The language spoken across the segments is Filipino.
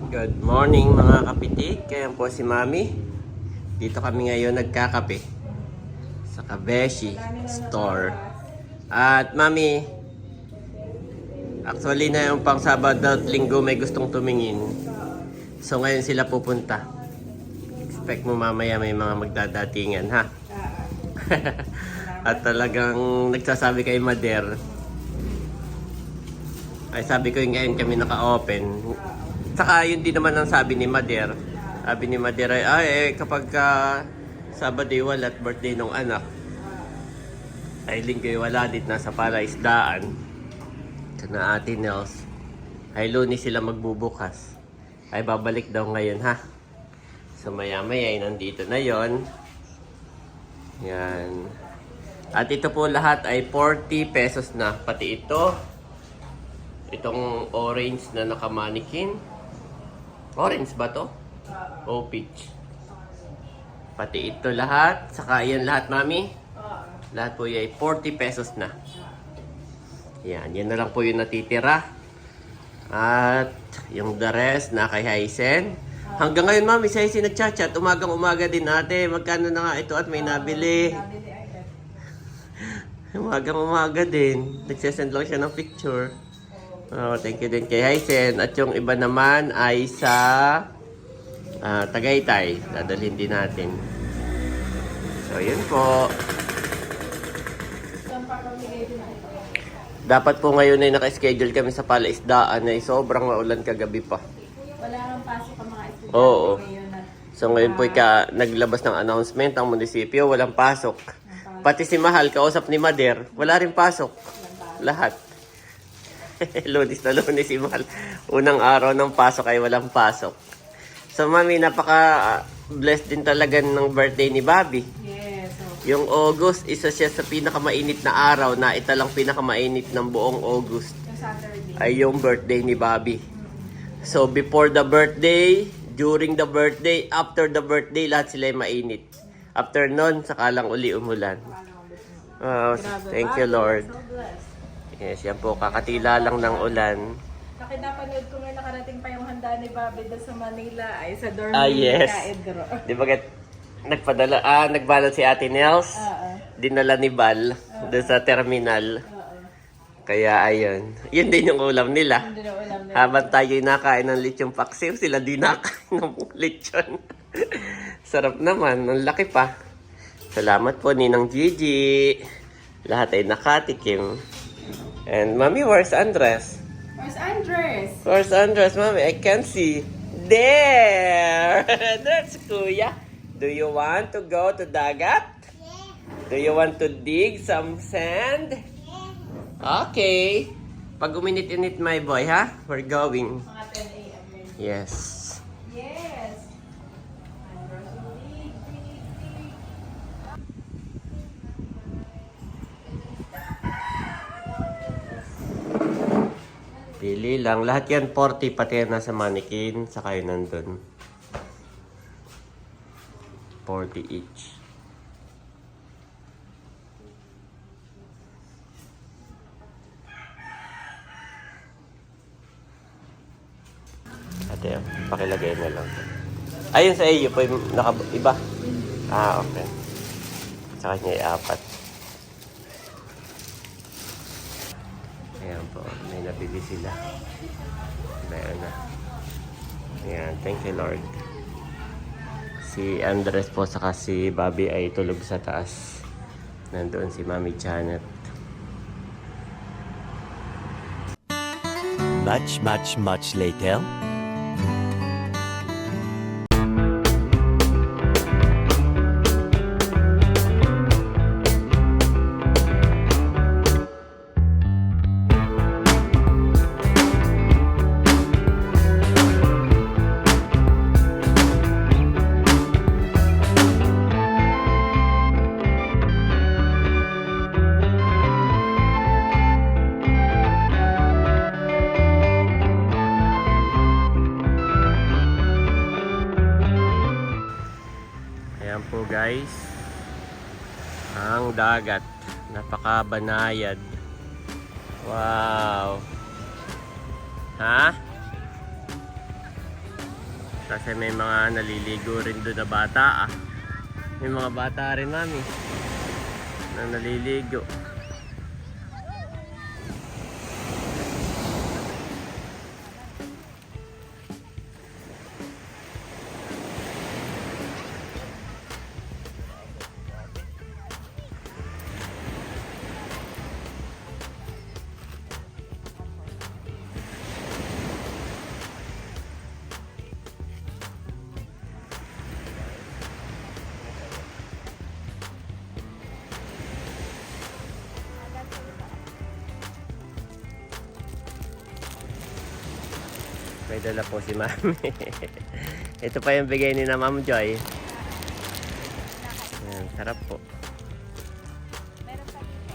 Good morning mga kapitik. Kaya po si Mami. Dito kami ngayon nagkakape sa Kabeshi Store. At Mami, actually na yung pang Sabado at Linggo may gustong tumingin. So ngayon sila pupunta. Expect mo mamaya may mga magdadatingan ha. At talagang nagsasabi kay Mader. Ay sabi ko yung ngayon kami naka-open. Saka yun din naman ang sabi ni Mader. Sabi ni Mader ay kapag Sabado wala at birthday ng anak. Ay Linggo wala dit nasa palaisdaan. Ito na Ate Nels. Ay Lunes sila magbubukas. Ay babalik daw ngayon ha. So maya maya ay nandito na yon. Yan. At ito po lahat ay 40 pesos na. Pati ito. Itong orange na naka-mannequin. Orange ba to? O peach. Pati ito lahat. Saka yan lahat, Mami. Lahat po ay 40 pesos na. Yan. Yan na lang po yung natitira. At yung the rest na kay Hysen. Hanggang ngayon, Mami, si Hysen nagchat-chat. Umagang-umaga din ate. Magkano na nga ito at may nabili. Umagang-umaga din. Nagsasend lang siya ng picture. Oh, thank you din kay Hysen. At yung iba naman ay sa Tagaytay. Dadalhin din natin. So, yun po. Dapat po ngayon ay naka-schedule kami sa palaisdaan ay sobrang maulan kagabi pa. Wala nang pasok ang mga estudyante. Oo. Ngayon at, So, ngayon po naglabas ng announcement ang munisipyo. Walang pasok. Pati si Mahal, kausap ni Mader, wala rin pasok. Lahat. Lunes na Lunes si Mahal. Unang araw ng pasok ay walang pasok. So, Mami, napaka-blessed din talaga ng birthday ni Bobby. yes. So, Yung August, isa siya sa pinakamainit na araw na ito lang pinakamainit ng buong August. yung Saturday. Ay yung birthday ni Bobby. So, before the birthday, during the birthday, after the birthday, lahat sila ay mainit. After nun, saka lang uli umulan. Thank you, Lord. So blessed. Yes, yan po. Kakatila lang ng ulan. Napanood ko nga nakarating pa yung handa ni Bobby doon sa Manila ay sa dorm Yes. ni Kaedro. Di ba nagbalot si Ate Nels? Dinala ni Bal doon sa terminal. Kaya ayun. Yun din yung ulam nila. Hindi na ulam na. Habang tayo'y nakain ng lechong paksiw, sila din nakain ng lechon. Sarap naman. Ang laki pa. Salamat po, Ninang Gigi. Lahat ay nakatikim. And Mami, where's Andres? Where's Andres? Where's Andres, Mami? I can't see. There! That's Kuya. Do you want to go to Dagat? Yeah. Do you want to dig some sand? Yeah. Okay. Pag uminit-init, my boy, ha? We're going. Mga 10 a.m. yun. Yes. Yes. Andres, dig. Pili lang. Lahat yan 40, pati yan nasa mannequin. Saka yun nandun. 40 each. Ate, pakilagay na lang. Ayun sa iyo po yung iba. Ah, okay. Sa kanya ay 4. Ayan po, may nabili sila. Ayan na. Ayan, thank you Lord. Si Andres po saka si Bobby ay tulog sa taas. Nandoon si Mami Janet. Much later. Ayan po guys, ang dagat, napakabanayad. Wow. Ha? Kasi may mga naliligo rin doon na bata ah. May mga bata rin mami na naliligo. May dala po si Mami. Ito pa yung bigay ni na Ma'am Joy. Ayan, sarap po. Meron pa dito.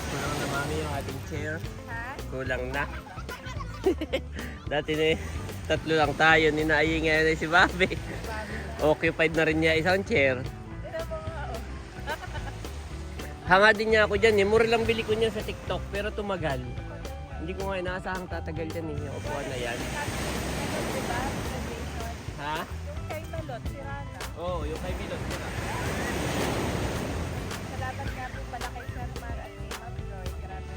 Kulang na Mami yung ating chair. Ha? Kulang na. Dati na tatlo lang tayo. Ninaayi ngayon si Bobby. Occupied na rin niya isang chair. Tignan mo nga, oh. Hanga din niya ako dyan eh. Mura lang bili ko niya sa TikTok pero tumagal. Hindi ko nga inaasahang tatagal dyan eh. Yung upuan na yan. Diba? Reservation. Ha? Yung kay Balot, si Rana. Oo, yung kay Milot. Salamat nga po pala kay Sir Mar at kay Ma'am Joy. Grabe.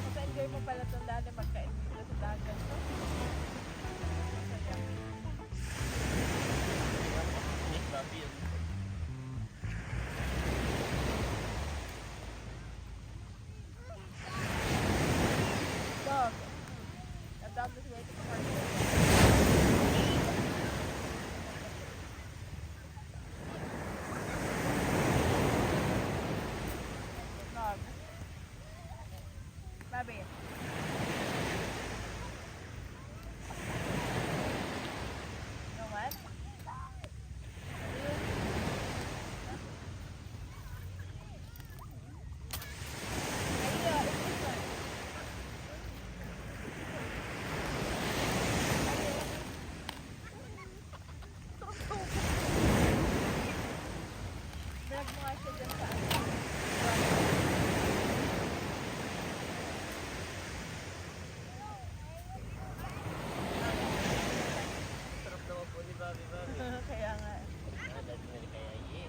Mas enjoy mo pala itong dati magkain dito sa dagat. No? Masaya. Dog. The dog is waiting for you. Dog. Bobby. You know what? Ayun, it's this one. Drag mo nga siya dyan sa ano. Sarap naman po ni Bobby. Kaya nga. Kaya ye.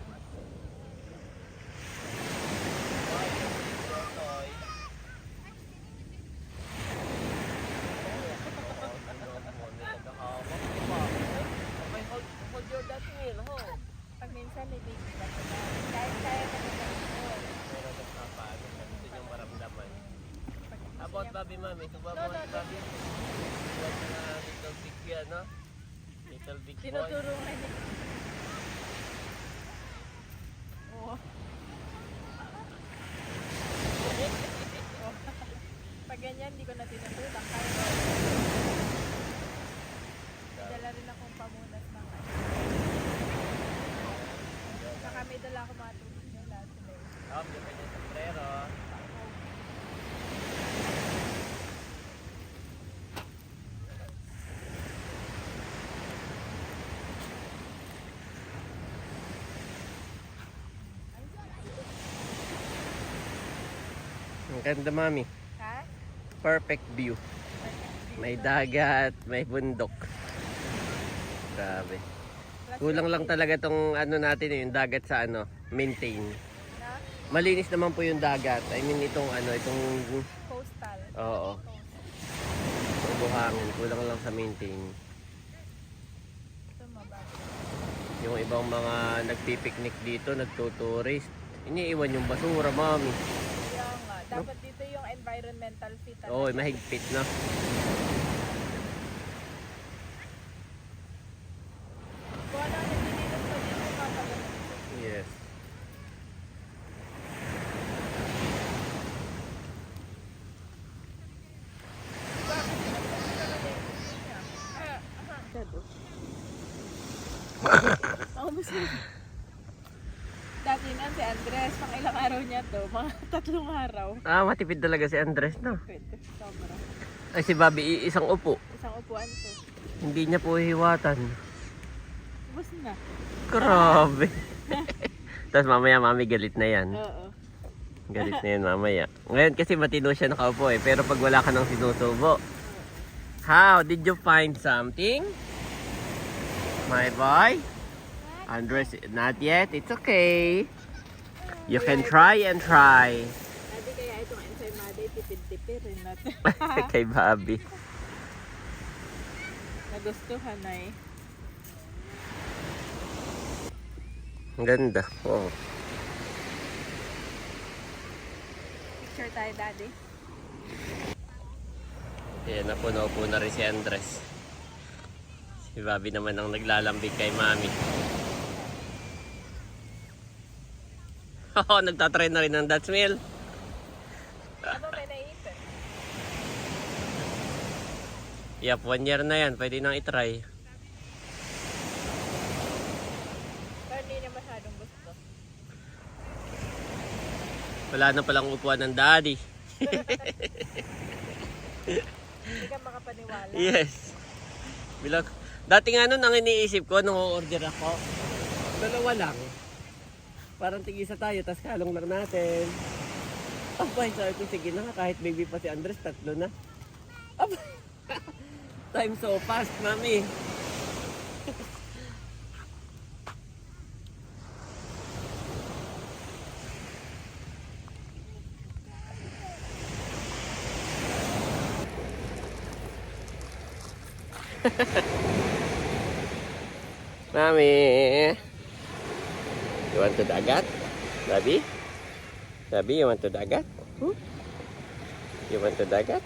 Hold your that meal, ho. Pag minsan may baby ka sila. Kahit kaya ka na ganito. Pero nagpapaano, gusto niyong maramdaman. Pag gusto About niya- Bobby, Mami, kung ba No, mo no, si Bobby? Huwag na little big yan, no? Little big boy. Tinutulungan niya. Oo. Pag ganyan, hindi ko na tinutulak. Kaya ko. May dala rin akong pamunas ng ano. Saka may dala akong mga tubig nila today. Oh, yung kanyang sombrero. Ang ganda, Mami. Ha? Perfect view. May dagat, may bundok. Grabe. Kulang lang talaga tong ano natin yung dagat sa ano, maintain. No? Malinis naman po yung dagat. I mean, itong ano, itong... Coastal. Oo. Buhangin. Kulang lang sa maintain. Ito mabago. Yung ibang mga nagpipiknik dito, nagtuturist. Iniiwan yung basura, mami. Kaya nga, dapat dito yung environmental fee talaga. Oo, mahigpit na. Kung ano ang nililinis pa dito, kapag Yes. Ako gusto. Dati na si Andres, pang ilang araw niya to, mga 3 araw. Ah, matipid talaga si Andres, no? Pwede, sobra. Ay, si Bobby, isang upo. Isang upuan to. Hindi niya po hiwatan. Ubus na. Grabe. Tapos mamaya, mami, galit na yan. Oo. Galit na yan mamaya. Ngayon kasi matino siya nakaupo eh. Pero pag wala ka nang sinusubo. How? Did you find something? My boy? Andres, not yet. It's okay. You can try and try. Dati kaya itong ensaymada, tipid-tipirin natin. Kay Bobby. Nagustuhan na eh. Ang ganda. Oh. Picture tayo, Daddy. Ayan, napuno-upo na rin si Andres. Si Bobby naman ang naglalambing kay Mami. Oo, nagtatry na rin ng Dutch meal. Ano may naisip? Yep, 1 year na yan. Pwede nang itry. Pero hindi niya masyadong gusto. Wala na palang upuan ng daddy. Hindi ka makapaniwala. Yes. Bilang, dati nga nun, ang iniisip ko nung order ako, 2 lang. Parang tigisa tayo, tas kalong lang natin. Abay, sabi ko, sige na, kahit baby pa si Andres, 3 na. Abay, time so fast, mami. Mami. You want to dagat? Bobby? Bobby, you want to dagat? Hmm? You want to dagat?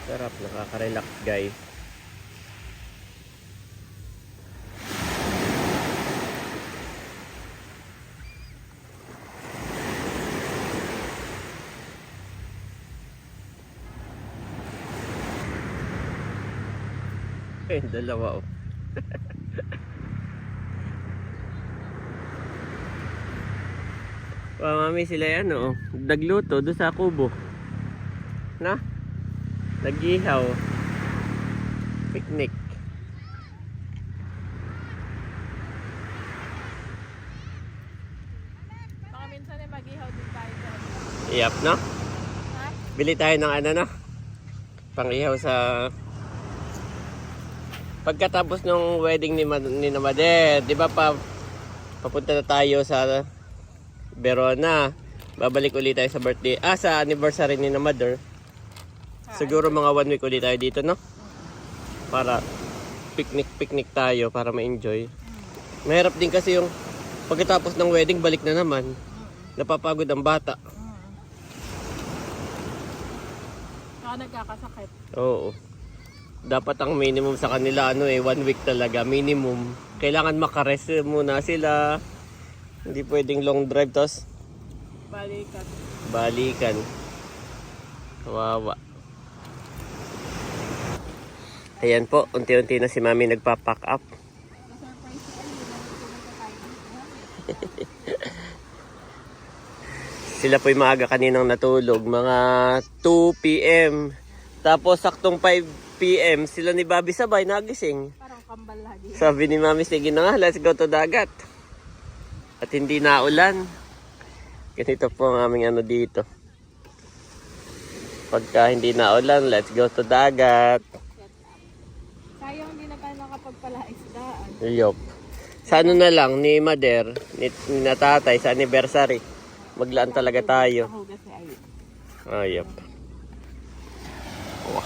Sarap, nakaka-relax guys. Dalawa oh. Mami sila yan oh. Nagluto doon sa kubo. Na? Nag-ihaw. Picnic. Baka minsan ay mag-ihaw din tayo dyan. Iyap no? Ha? Bili tayo ng ano no? Pang-ihaw sa... Pagkatapos ng wedding ni Namader, di ba papunta na tayo sa Verona. Babalik ulit tayo sa birthday. Sa anniversary ni Namader. Siguro mga 1 week ulit tayo dito, no? Para picnic tayo, para ma-enjoy. Mahirap din kasi yung pagkatapos ng wedding, balik na naman. Napapagod ang bata. Saka nagkakasakit. Oo. Dapat ang minimum sa kanila 1 week talaga minimum. Kailangan makarest muna sila. Hindi pwedeng long drive tos balikan. Kawawa. Ayan po, unti-unti na si Mami nagpa-pack up. Sila po'y maaga kaninang natulog, mga 2 PM. Tapos saktong 5 PM, sila ni Bobby sabay nagising. Parang kambal lagi. Sabi Sabi ni Mami, sige na nga, let's go to dagat. At hindi na ulan. Ganito po ang aming dito. Pagka hindi na ulan, let's go to dagat. Sayang hindi na tayo nakapagpalaisdaan. Yup. Sa ano na lang, ni Mader, ni natatay, sa anniversary. Maglaan talaga tayo. Hugas ni Ayi. Oh, yup. Wow.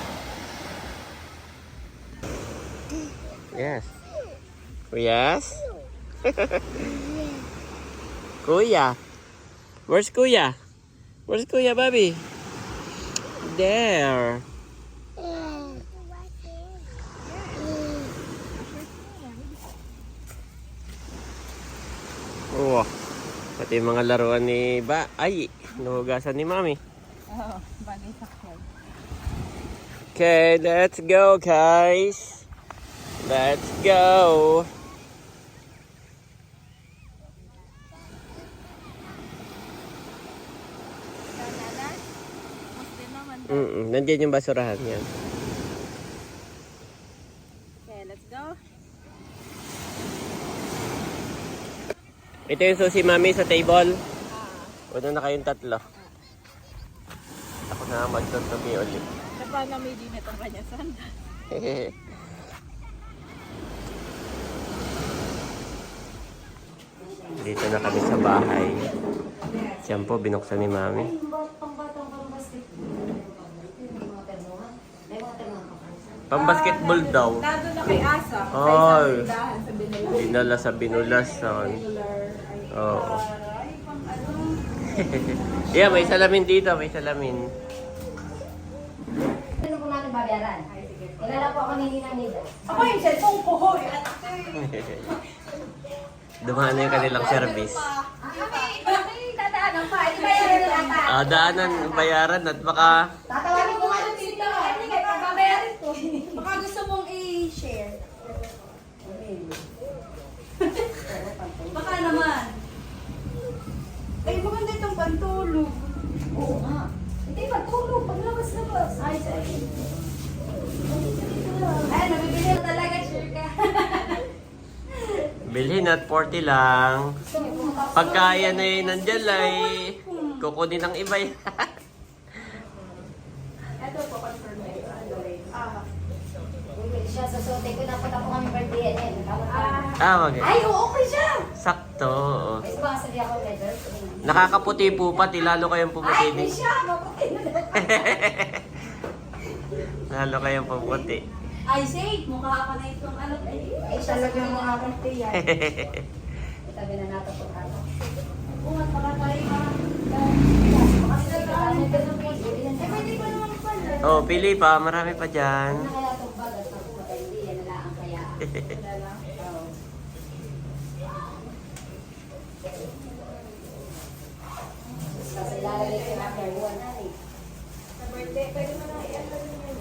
Yes. Yes? Kuya. Where's Kuya? Where's Kuya, Bobby? There. Wow. Pati yung mga laruan ni Ay, nahugasan ni Mami. Oo, bagay sakyan. Okay, let's go, guys. Let's go. Nana? Mas din naman. Nandiyan yung basurahan yan. Okay, let's go. Ito yung susi Mami sa table. Ah. Una na kayong tatlo. Ako na magtutubi ulit. Kapag na may dinit ang kanya sanda. Dito na kami sa bahay. Siyan po, binuksan ni Mami. Pang-basketball daw. Nado na kay Asa. Ay. Dahan sa binulong. Dinala sa binulasan. Oo. Yeah, may salamin dito. May salamin. Ano po natin babayaran? Kilala po ako ni Nina Nida. Ako yung cellphone ko, hoy. Dumaan na yung kanilang service. Kami dadaanan pa. Hindi bayaran na ata. Daanan, bayaran at baka... Tatawagin ko nga ng tita. Hindi kayo pagbabayaran ko. Baka gusto mong i-share. Baka naman. Ay, maganda itong pantulog. Oo nga. Hindi, pagtulog. Paglabas-labas. Ay, sorry. Ay, nabibili na talaga, sure ka. Bilhin at 40 lang. Pagka yan ay nandyan ay kukunin ng iba yan. Ito po, confirm na yun. Bumili siya sa sote ko. Napunta po kami birthday yan. Okay. Ay, oo, okay siya. Sakto. Oo. Kasi baka sabi ako, Medor. Nakakaputi po pati, lalo kayong Ay, pumuti. hindi siya. Maputi na lang. Lalo kayong pumuti. Ay, say, mukha ka na itong ano. Ay, talaga mga kapatid yan. Itabi na natin po ano. Umat pala tayo Eh, pwede pa naman pala. Oh, pili pa. Marami pa dyan. Ano kaya itong bagat na pumatay? Hindi, yan na lang kaya. Oo. Kasi lalagay ko na kaya one na eh. Sa birthday, pwede mo na i-ano rin yun.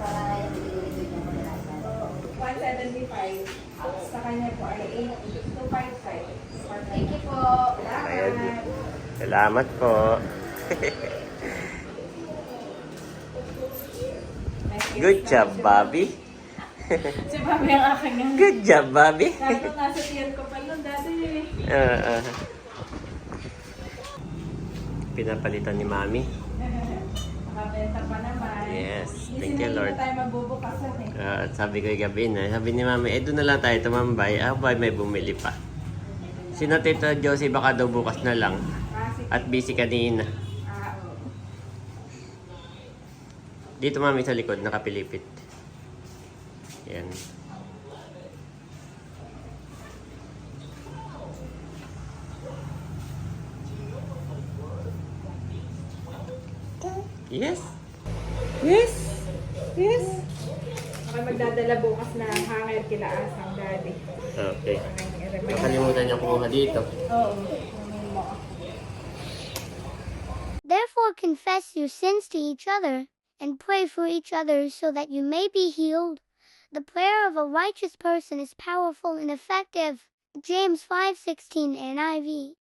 Para yung binilito niya kadalasan. 175. Sa kanya po ay 255. Thank you po. Ayan. Salamat po. Good job, Bobby. Si Mami ang aking nga. Good job, Bobby. Sabi ko nasa tiyan ko pa nun dati. Pinapalitan ni Mami. Nakabenta pa naman. Yes, thank Hindi you, Lord. na tayo magbubukasan eh. At sabi ko yung gabi na, sabi ni Mami, doon na lang tayo tumambay. May bumili pa. Sino Tita Josie, baka daw bukas na lang. Kasi, At busy kanina. oo. Dito Mami sa likod, nakapilipit. Yan. Yes. Yes. Yes. Ako magdadala bukas na hanger kila Asang daddy. Okay. Ang i-remind. Nakalimutan niya kumuha dito. Oo. Therefore confess your sins to each other, and pray for each other so that you may be healed. The prayer of a righteous person is powerful and effective. James 5:16 NIV.